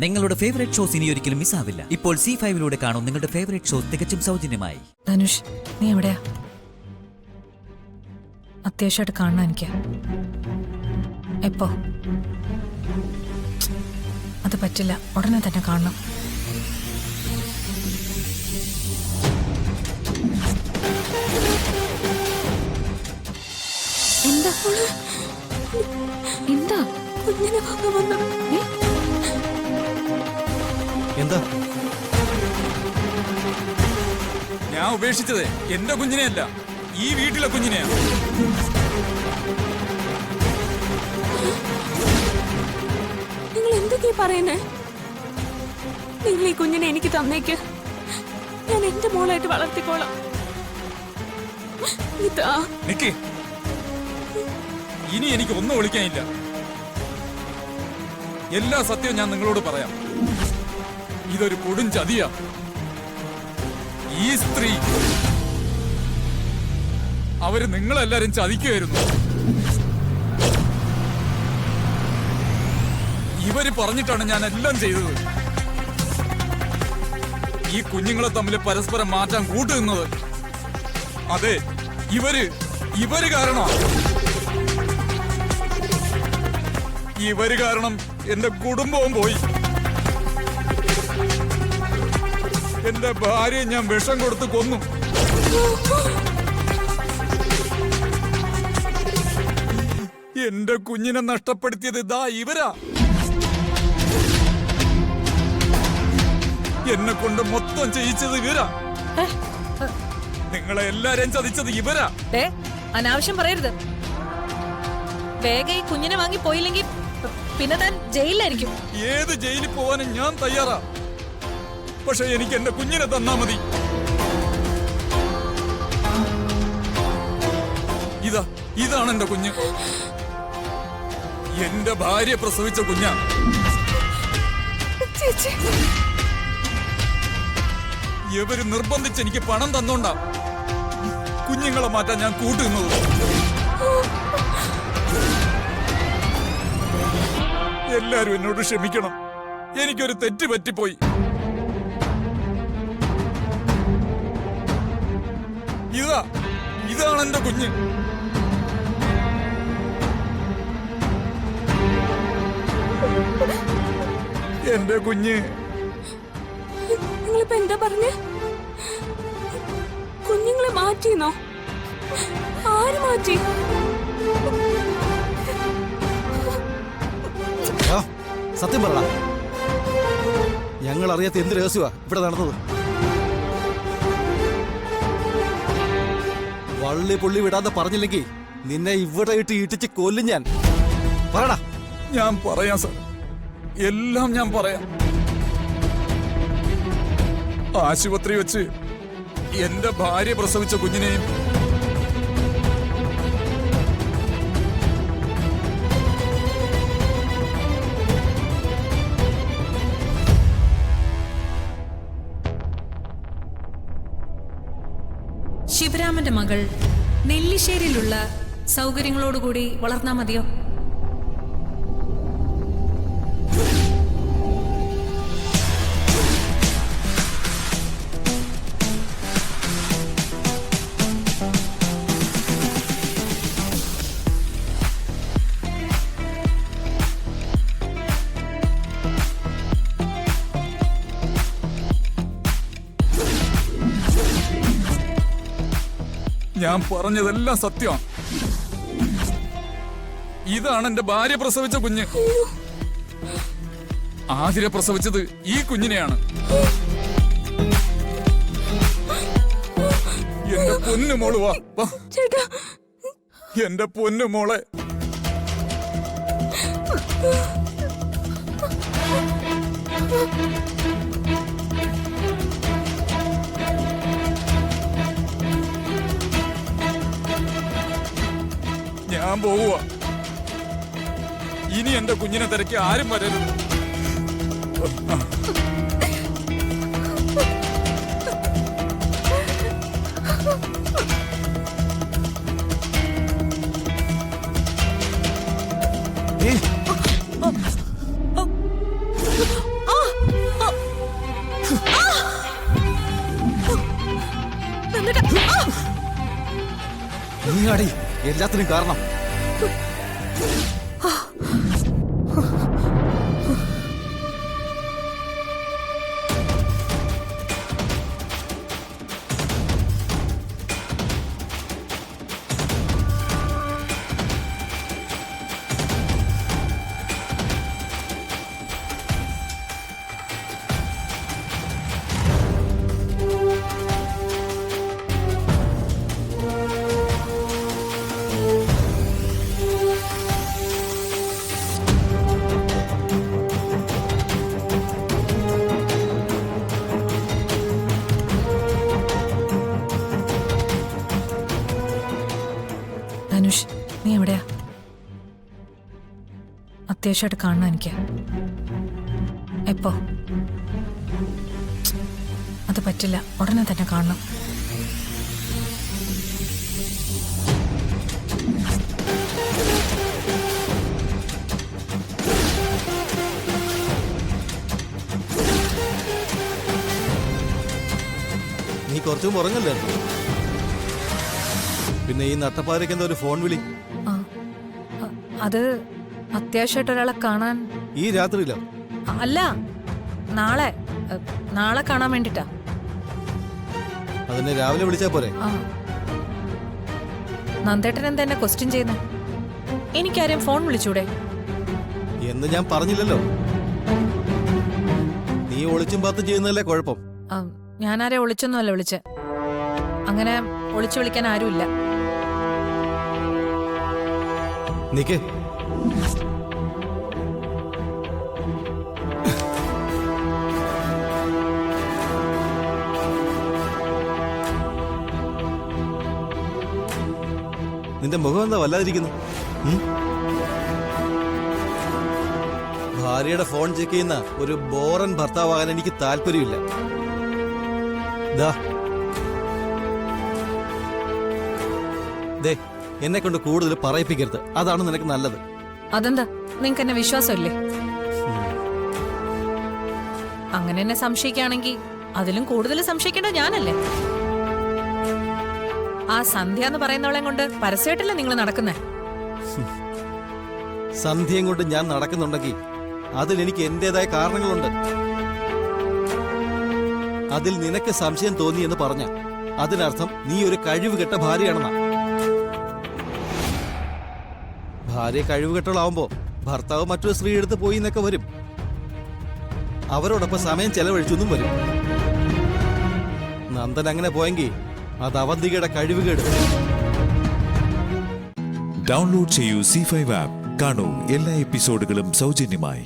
നിങ്ങളുടെ favourite shows ഇനി ഒരിക്കലും മിസ്സാവില്ല. ഇപ്പോൾ C5 കാണും നിങ്ങളുടെ ഫേവറേറ്റ് ഷോസ് തികച്ചും സൗജന്യമായി. ധനുഷ്, നീ എവിടെയാ? അത്യാവശ്യമായിട്ട് കാണണം എനിക്ക്. എപ്പോ? അത് പറ്റില്ല, ഉടനെ തന്നെ കാണണം. എന്താ എന്താ കുഞ്ഞിനെ വന്നു എന്താ? ഞാൻ ഉപേക്ഷിച്ചത് എന്റെ കുഞ്ഞിനെയല്ല, ഈ വീട്ടിലെ കുഞ്ഞിനെയാ. നിങ്ങൾ എന്തൊക്കെയാ പറയുന്നേ? നിങ്ങൾ ഈ കുഞ്ഞിനെ എനിക്ക് തന്നേക്ക്, ഞാൻ എന്റെ മോളായിട്ട് വളർത്തിക്കോളാം. ഇതാ നിക്ക്, ഇനി എനിക്ക് ഒന്നും ഒളിക്കാനില്ല. എല്ലാ സത്യവും ഞാൻ നിങ്ങളോട് പറയാം. ഇതൊരു കൊടും ചതിയാ. ഈ സ്ത്രീ അവര് നിങ്ങളെല്ലാരും ചതിക്കുമായിരുന്നു. ഇവര് പറഞ്ഞിട്ടാണ് ഞാൻ എല്ലാം ചെയ്തത്. ഈ കുഞ്ഞുങ്ങളെ തമ്മിൽ പരസ്പരം മാറ്റാൻ കൂട്ടുനിന്നത് അതെ, ഇവര് കാരണമാണ്. ഇവര് കാരണം എന്റെ കുടുംബവും പോയി. എന്റെ ഭാര്യയെ ഞാൻ വിഷം കൊടുത്ത് കൊന്നു. എന്റെ കുഞ്ഞിനെ നഷ്ടപ്പെടുത്തിയത് ഇതാ ഇവരാ. എന്നെ കൊണ്ട് മൊത്തം ചെയ്യിച്ചത് ഇവരാ. നിങ്ങളെ എല്ലാരെയും ചതിച്ചത് ഇവരാ. അനാവശ്യം പറയരുത്. വേഗം ഈ കുഞ്ഞിനെ വാങ്ങി പോയില്ലെങ്കിൽ പിന്നെ താൻ ജയിലിലായിരിക്കും. ഏത് ജയിലിൽ പോവാനും ഞാൻ തയ്യാറാ. പക്ഷെ എനിക്ക് എന്റെ കുഞ്ഞിനെ തന്നാ മതി. ഇതാണ് എന്റെ കുഞ്ഞ്. എന്റെ ഭാര്യ പ്രസവിച്ച കുഞ്ഞാ. ഇവര് നിർബന്ധിച്ച് എനിക്ക് പണം തന്നോണ്ടാ കുഞ്ഞുങ്ങളെ മാറ്റാൻ ഞാൻ കൂട്ടുന്നത്. എല്ലാരും എന്നോട് ക്ഷമിക്കണം. എനിക്കൊരു തെറ്റ് പറ്റിപ്പോയി. ഇതാണ് എന്റെ കുഞ്ഞ്. എന്റെ കുഞ്ഞ്. നിങ്ങളിപ്പോ എന്താ പറഞ്ഞ? കുഞ്ഞുങ്ങളെ മാറ്റിന്നോ? ആര് മാറ്റി? സത്യം പറ, ഞങ്ങൾ അറിയാത്ത എന്ത് രഹസ്യമാ ഇവിടെ നടന്നത്? വള്ളി പുള്ളി വിടാതെ പറഞ്ഞില്ലെങ്കിൽ നിന്നെ ഇവിടെ ഇട്ട് ഇട്ടിച്ച് കൊല്ലും ഞാൻ. പറടാ. ഞാൻ പറയാം സർ, എല്ലാം ഞാൻ പറയാം. ആശുപത്രി വെച്ച് എന്റെ ഭാര്യ പ്രസവിച്ച കുഞ്ഞിനെയും ശിവരാമന്റെ മകൾ നെല്ലിശ്ശേരിയിലുള്ള സൗകര്യങ്ങളോടുകൂടി വളർന്നാ മതിയോ? ഞാൻ പറഞ്ഞതെല്ലാം സത്യമാണ്. ഇതാണ് എന്റെ ഭാര്യ പ്രസവിച്ച കുഞ്ഞ്. ആതിര പ്രസവിച്ചത് ഈ കുഞ്ഞിനെയാണ്. എന്റെ പൊന്നു മോള് വാ. എന്റെ പൊന്നു മോളെ. ഞാൻ പോവുക. ഇനി എന്റെ കുഞ്ഞിനെ തിരക്കി ആരും വരരുത്. നീയാടി എല്ലാത്തിനും കാരണം. ധനുഷ്, നീ എവിടെയാ? അത്യാവശ്യമായിട്ട് കാണണം എനിക്ക്. എപ്പോ? അത് പറ്റില്ല, ഉടനെ തന്നെ കാണണം. നീ കുറച്ചും ഉറങ്ങല്ലേ? പിന്നെ ഈ നട്ടപ്പാരയ്ക്ക് എന്താ ഒരു ഫോൺ വിളി? അത് അത്യാവശ്യമായിട്ട് ഒരാളെ കാണാൻ. ഈ രാത്രിയിലോ? അല്ല, നാളെ കാണാൻ വേണ്ടിട്ടാ. അതിനെ രാവിലെ വിളിച്ചാ പോരെ? നന്ദേട്ടൻ എന്താ എന്നെ ക്വസ്റ്റ്യൻ ചെയ്യുന്നത്? എനിക്കാരെയും ഫോൺ വിളിച്ചൂടെ എന്ന് ഞാൻ പറഞ്ഞില്ലല്ലോ. നീ ഒളിച്ചും പാത്തും ചെയ്യുന്നതല്ലേ കുഴപ്പം. ഞാനാരെ ഒളിച്ചൊന്നുമല്ല വിളിച്ചെ. അങ്ങനെ ഒളിച്ചു വിളിക്കാൻ ആരുമില്ല. നിക്ക്. നിന്റെ മുഖം എന്താ വല്ലാതിരിക്കുന്നു? ഭാര്യയുടെ ഫോൺ ചെക്ക് ചെയ്യുന്ന ഒരു ബോറൻ ഭർത്താവാകാൻ എനിക്ക് താല്പര്യമില്ല. എന്നെ കൊണ്ട് കൂടുതൽ പറയിപ്പിക്കരുത്, അതാണ് നിനക്ക് നല്ലത്. അതെന്താ, നിങ്ങക്ക് എന്നെ വിശ്വാസമില്ലേ? അങ്ങനെ എന്നെ സംശയിക്കുകയാണെങ്കിൽ അതിലും കൂടുതൽ സംശയിക്കേണ്ട ഞാനല്ലേ? ആ സന്ധ്യ എന്ന് പറയുന്നവളെ കൊണ്ട് പരസ്യമായിട്ടല്ലേ നിങ്ങൾ നടക്കുന്നേ? സന്ധ്യയും കൊണ്ട് ഞാൻ നടക്കുന്നുണ്ടെങ്കിൽ അതിൽ എനിക്ക് എന്റേതായ കാരണങ്ങളുണ്ട്. അതിൽ നിനക്ക് സംശയം തോന്നി എന്ന് പറഞ്ഞ അതിനർത്ഥം നീ ഒരു കഴിവുകെട്ട ഭാര്യയാണെന്നാ. ഭാര്യ കഴിവുകെട്ടളാവുമ്പോ ഭർത്താവ് മറ്റൊരു സ്ത്രീ എടുത്ത് പോയി എന്നൊക്കെ വരും. അവരോടൊപ്പം സമയം ചെലവഴിച്ചൊന്നും വരും. നന്ദൻ അങ്ങനെ പോയെങ്കിൽ അത് അവന്തികയുടെ കഴിവുകേട്. ഡൗൺലോഡ് ചെയ്യൂ C5 ആപ്പ്. കാണൂ എല്ലാ എപ്പിസോഡുകളും സൗജന്യമായി.